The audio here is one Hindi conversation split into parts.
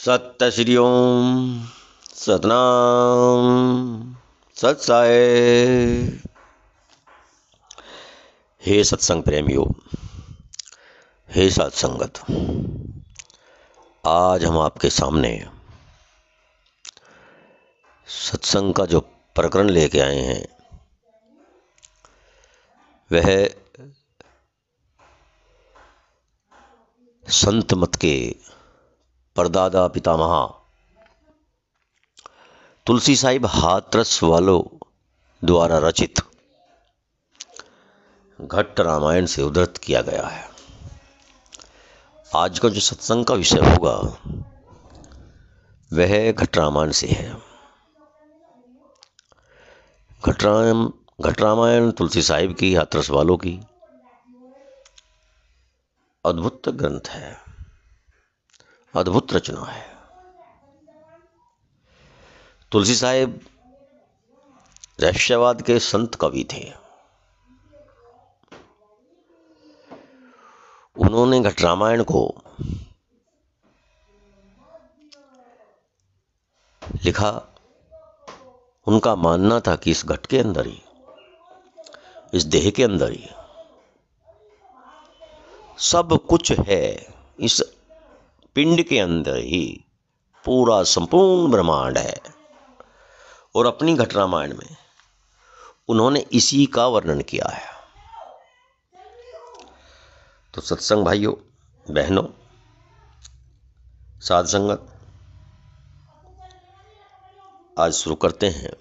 सत्य श्री ओम सतनाम सत साई। हे सत्संग प्रेमियों, हे सत्संगत, आज हम आपके सामने सत्संग का जो प्रकरण लेके आए हैं वह संत मत के परदादा पितामह तुलसी साहिब हाथरस वालों द्वारा रचित घट्ट रामायण से उद्धृत किया गया है। आज का जो सत्संग का विषय होगा वह घट्ट रामायण से है। घट्ट रामायण तुलसी साहिब की हाथरस वालों की अद्भुत ग्रंथ है, अद्भुत रचना है। तुलसी साहिब रहस्यवाद के संत कवि थे। उन्होंने घट्ट रामायण को लिखा। उनका मानना था कि इस घट के अंदर ही, इस देह के अंदर ही सब कुछ है। इस पिंड के अंदर ही पूरा संपूर्ण ब्रह्मांड है। और अपनी घट्ट रामायण में उन्होंने इसी का वर्णन किया है। तो सत्संग भाइयों बहनों, साध संगत, आज शुरू करते हैं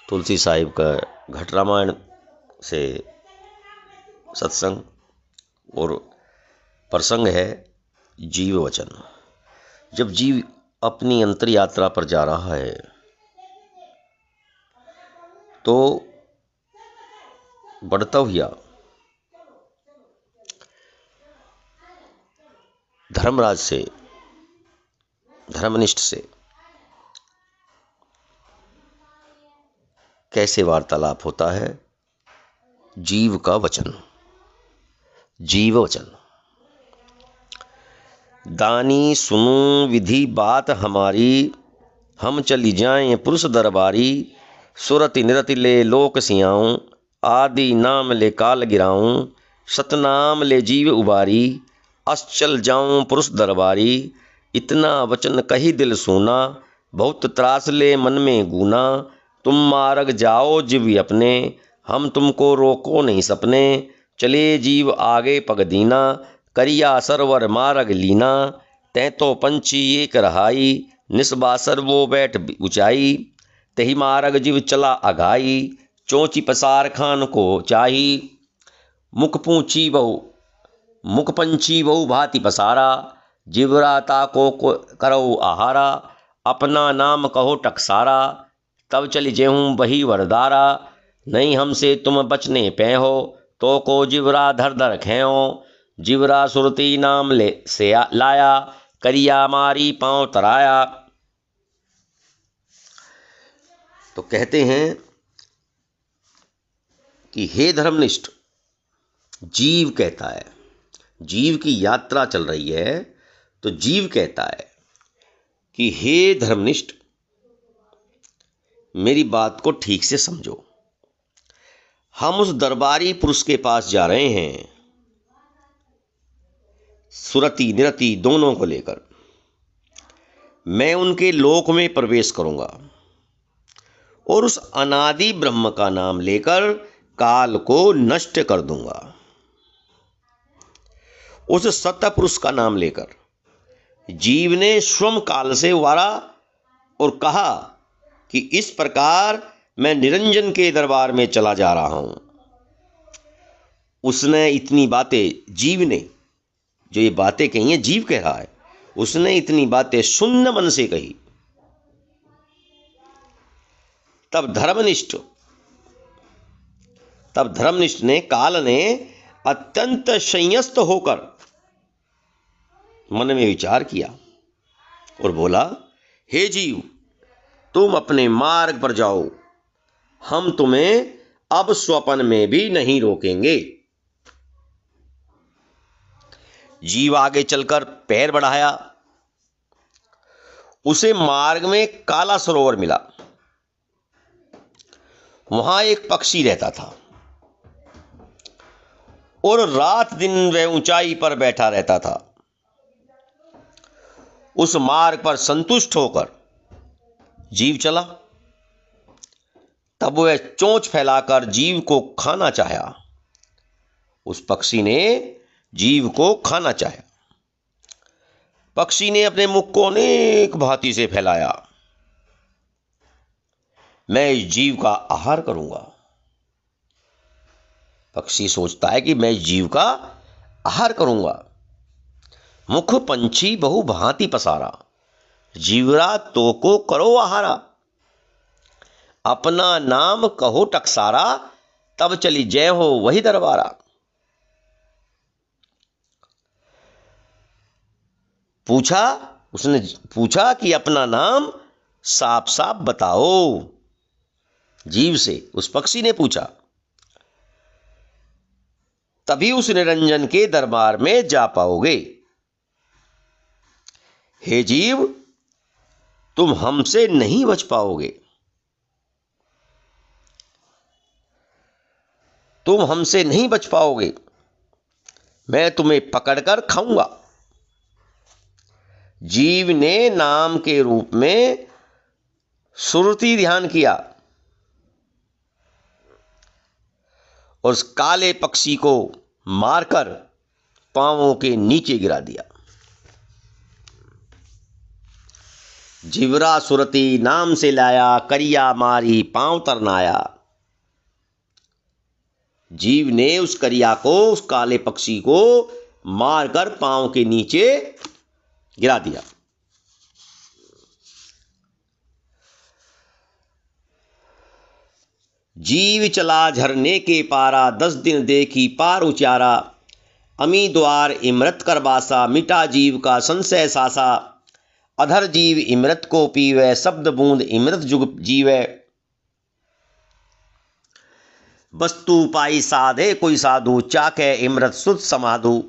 तुलसी साहिब का घट्ट रामायण से सत्संग। और प्रसंग है जीव वचन। जब जीव अपनी अंतर यात्रा पर जा रहा है तो बढ़ता हुआ धर्मराज से, धर्मनिष्ठ से कैसे वार्तालाप होता है। जीव का वचन, जीव वचन। दानी सुनो विधि बात हमारी, हम चली जाएं पुरुष दरबारी। सुरति निरति ले लोक सियाऊं, आदि नाम ले काल गिराऊं। सतनाम ले जीव उबारी, अस चल जाऊं पुरुष दरबारी। इतना वचन कही दिल सूना, बहुत त्रास ले मन में गूना। तुम मार्ग जाओ जीव अपने, हम तुमको रोको नहीं सपने। चले जीव आगे पग दीना, करिया सरवर मार्ग लीना। तै तो पंछी एक रहाई, निस्बासर वो बैठ ऊंचाई। तही मार्ग जीव चला अघाई, चोंची पसार खान को चाही। मुख पूंची बहु मुख पंछी बहु भांति पसारा, जिवराता को करो आहारा। अपना नाम कहो टकसारा, तब चल जेहूं बही वरदारा। नहीं हमसे तुम बचने पे हो, तो को जिवरा धर धर खेओ। जिवरा सुरती नाम ले से लाया, करिया मारी पांव तराया। तो कहते हैं कि हे धर्मनिष्ठ, जीव कहता है, जीव की यात्रा चल रही है तो जीव कहता है कि हे धर्मनिष्ठ, मेरी बात को ठीक से समझो। हम उस दरबारी पुरुष के पास जा रहे हैं, सुरति निरति दोनों को लेकर। मैं उनके लोक में प्रवेश करूंगा और उस अनादि ब्रह्म का नाम लेकर काल को नष्ट कर दूंगा। उस सत्य पुरुष का नाम लेकर जीव ने स्वयं काल से वारा और कहा कि इस प्रकार मैं निरंजन के दरबार में चला जा रहा हूं। उसने इतनी बातें, जीव ने जो ये बातें कही हैं, जीव कह रहा है, उसने इतनी बातें शून्य मन से कही। तब धर्मनिष्ठ ने, काल ने अत्यंत संयस्त होकर मन में विचार किया और बोला, हे जीव, तुम अपने मार्ग पर जाओ, हम तुम्हें अब स्वप्न में भी नहीं रोकेंगे। जीव आगे चलकर पैर बढ़ाया उसे मार्ग में काला सरोवर मिला। वहां एक पक्षी रहता था और रात दिन वह ऊंचाई पर बैठा रहता था। उस मार्ग पर संतुष्ट होकर जीव चला। तब वह चोंच फैलाकर जीव को खाना चाहा। उस पक्षी ने जीव को खाना चाहा। पक्षी ने अपने मुख को अनेक भांति से फैलाया। मैं इस जीव का आहार करूंगा। पक्षी सोचता है कि मैं इस जीव का आहार करूंगा। मुख पंछी बहु भांति पसारा, जीवरा तो को करो आहारा। अपना नाम कहो टकसारा, तब चली जय हो वही दरबारा। उसने पूछा कि अपना नाम साफ साफ बताओ। जीव से उस पक्षी ने पूछा। तभी उस निरंजन के दरबार में जा पाओगे। हे जीव, तुम हमसे नहीं बच पाओगे। तुम हमसे नहीं बच पाओगे। मैं तुम्हें पकड़कर खाऊंगा। जीव ने नाम के रूप में सुरति ध्यान किया और उस काले पक्षी को मारकर पांवों के नीचे गिरा दिया। जीवरा सुरति नाम से लाया, करिया मारी पांव तरनाया। जीव ने उस करिया को, उस काले पक्षी को मारकर पांव के नीचे गिरा दिया। जीव चला झरने के पारा, 10 दिन देखी पार उचारा। अमी द्वार इमृत कर बासा, मिटा जीव का संशय सासा। अधर जीव इमृत को पीवे, शब्द बूंद इमृत जुग जीवे। वस्तु पाई साधे कोई साधु, चाके इमृत सुध समाधु।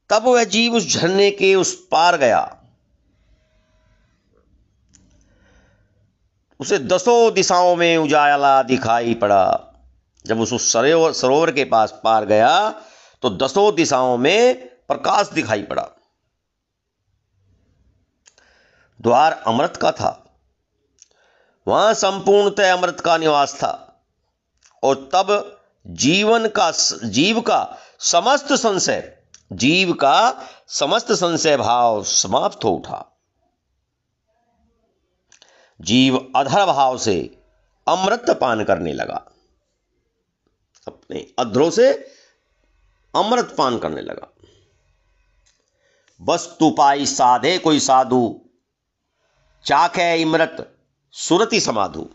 तब वह जीव उस झरने के उस पार गया। उसे 10 दिशाओं में उजाला दिखाई पड़ा। जब उस सरोवर के पास पार गया तो 10 दिशाओं में प्रकाश दिखाई पड़ा। द्वार अमृत का था। वहां संपूर्णतः अमृत का निवास था। और तब जीव का समस्त संशय भाव समाप्त हो उठा। जीव अधर भाव से अमृत पान करने लगा। अपने अधरों से अमृत पान करने लगा। वस्तु पाई साधे कोई साधु, चाखे इमृत सुरति समाधु।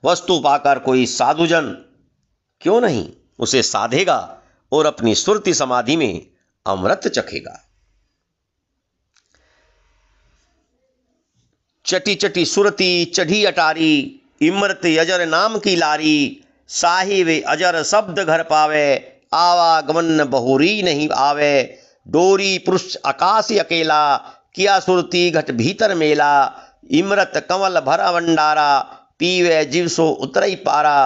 वस्तु पाकर कोई साधुजन क्यों नहीं उसे साधेगा और अपनी सुरति समाधि में अमृत चखेगा। चटी चटी सुरति चढ़ी अटारी, इमृत अजर नाम की लारी। साहिब अजर शब्द घर पावे, आवागमन बहुरी नहीं आवे। डोरी पुरुष आकाश अकेला, किया सुरती घट भीतर मेला। इमृत कंवल भरा भंडारा, पीवे जीव सो उतरई पारा।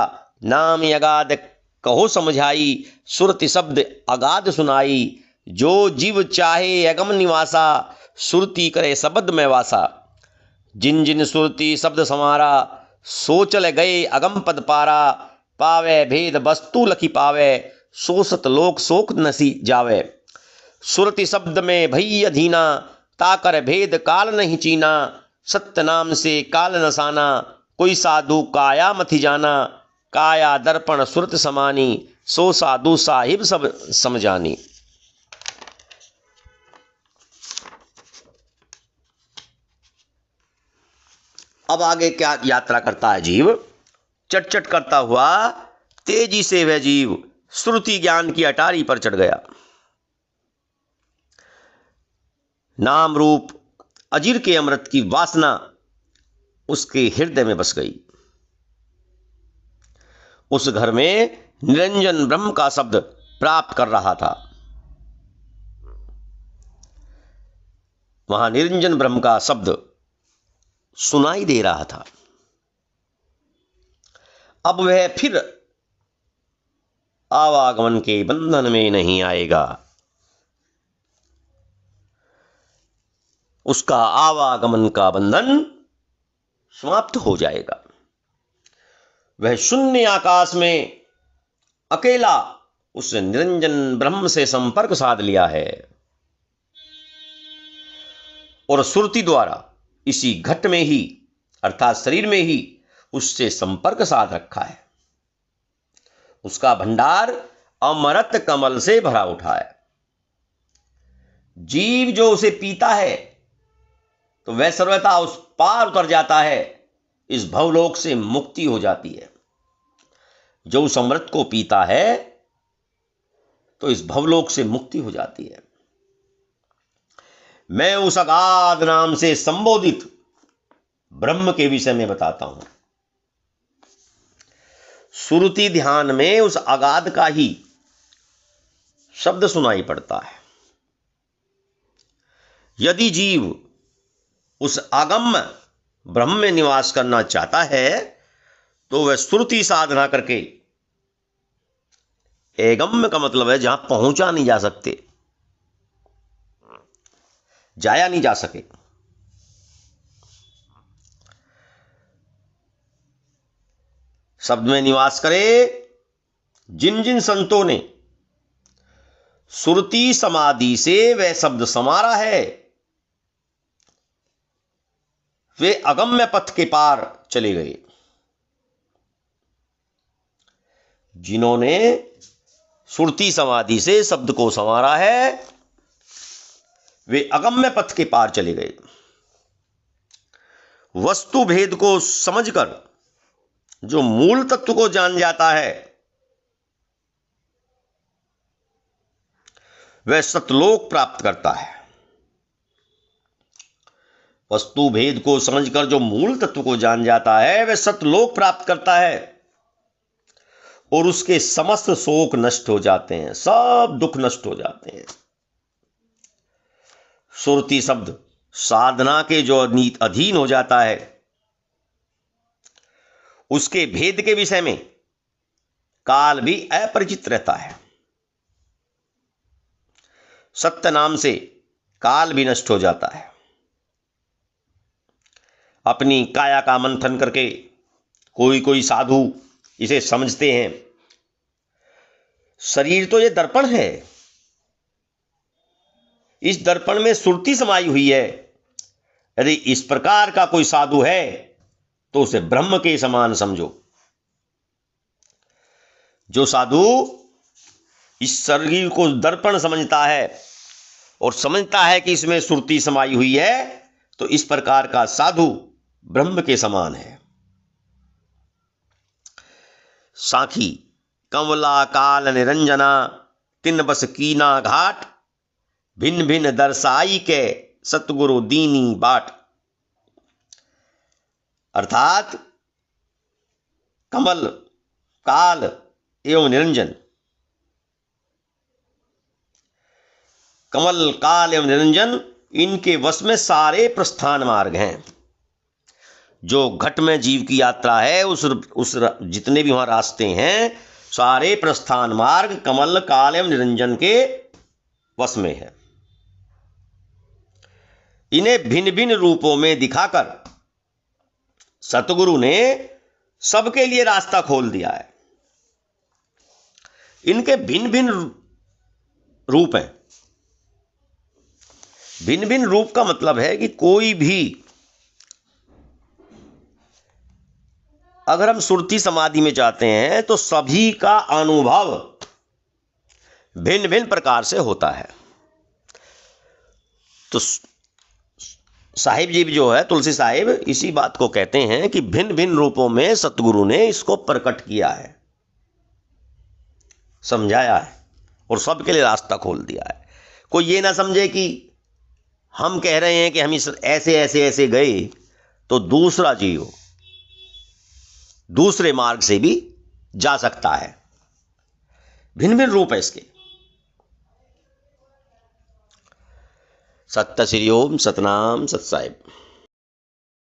नाम अगाध कहो समझाई, सुरति शब्द अगाध सुनाई। जो जीव चाहे अगम निवासा, सुरति करे शब्द में वासा। जिन जिन सुरति शब्द समारा, सो चल गए अगम पद पारा। पावे भेद वस्तु लखी पावे, सोसत लोक शोक नसी जावे। सुरति शब्द में भई अधीना, ताकर भेद काल नहीं चीना। सत्य नाम से काल नसाना, कोई साधु काया मथि जाना। काया दर्पण सुरत समानी, सो साधु साहिब सब समझानी। अब आगे क्या यात्रा करता है जीव। चट करता हुआ तेजी से वह जीव श्रुति ज्ञान की अटारी पर चढ़ गया। नाम रूप अजीर के अमृत की वासना उसके हृदय में बस गई। उस घर में निरंजन ब्रह्म का शब्द प्राप्त कर रहा था। वहां निरंजन ब्रह्म का शब्द सुनाई दे रहा था। अब वह फिर आवागमन के बंधन में नहीं आएगा। उसका आवागमन का बंधन समाप्त हो जाएगा। वह शून्य आकाश में अकेला उस निरंजन ब्रह्म से संपर्क साध लिया है और सुरति द्वारा इसी घट में ही अर्थात शरीर में ही उससे संपर्क साध रखा है। उसका भंडार अमृत कमल से भरा उठा है। जीव जो उसे पीता है तो वह सर्वथा उस पार उतर जाता है, इस भवलोक से मुक्ति हो जाती है। जो उस अमृत को पीता है तो इस भवलोक से मुक्ति हो जाती है। मैं उस अगाध नाम से संबोधित ब्रह्म के विषय में बताता हूं। सुरति ध्यान में उस अगाध का ही शब्द सुनाई पड़ता है। यदि जीव उस अगम्य ब्रह्म में निवास करना चाहता है तो वह सुरति साधना करके, एगम्य का मतलब है जहां पहुंचा नहीं जा सकते, जाया नहीं जा सके, शब्द में निवास करे। जिन जिन संतों ने सुरति समाधि से वह शब्द समारा है वे अगम्य पथ के पार चले गए। जिन्होंने सुरति समाधि से शब्द को संवारा है वे अगम्य पथ के पार चले गए। वस्तु भेद को समझकर जो मूल तत्व को जान जाता है वह सतलोक प्राप्त करता है। वस्तु भेद को समझकर जो मूल तत्व को जान जाता है वह सतलोक प्राप्त करता है और उसके समस्त शोक नष्ट हो जाते हैं, सब दुख नष्ट हो जाते हैं। सुरति शब्द साधना के जो अधीन हो जाता है उसके भेद के विषय में काल भी अपरिचित रहता है। सत्य नाम से काल भी नष्ट हो जाता है। अपनी काया का मंथन करके कोई कोई साधु इसे समझते हैं, शरीर तो ये दर्पण है, इस दर्पण में सुरति समाई हुई है। यदि इस प्रकार का कोई साधु है तो उसे ब्रह्म के समान समझो। जो साधु इस शरीर को दर्पण समझता है और समझता है कि इसमें सुरति समाई हुई है तो इस प्रकार का साधु ब्रह्म के समान है। साखी कमला काल निरंजना तिन बस कीना घाट भिन्न भिन्न दर्शाई के सतगुरु दीनी बाट। अर्थात कमल काल एवं निरंजन, कमल काल एवं निरंजन इनके वश में सारे प्रस्थान मार्ग हैं। जो घट में जीव की यात्रा है उस जितने भी वहां रास्ते हैं सारे प्रस्थान मार्ग कमल काल एवं निरंजन के वश में है। इन्हें भिन्न भिन्न रूपों में दिखाकर सतगुरु ने सबके लिए रास्ता खोल दिया है। इनके भिन्न भिन्न रूप हैं। भिन्न भिन्न रूप का मतलब है कि कोई भी अगर हम सुरति समाधि में जाते हैं तो सभी का अनुभव भिन्न भिन्न प्रकार से होता है। तो साहिब जी जो है तुलसी साहिब इसी बात को कहते हैं कि भिन्न भिन्न रूपों में सतगुरु ने इसको प्रकट किया है, समझाया है और सबके लिए रास्ता खोल दिया है। कोई ये ना समझे कि हम कह रहे हैं कि हम इस ऐसे ऐसे ऐसे गए तो दूसरा जीव दूसरे मार्ग से भी जा सकता है। भिन्न भिन्न रूप है इसके। सत्य श्री ओम सतनाम सत साहिब।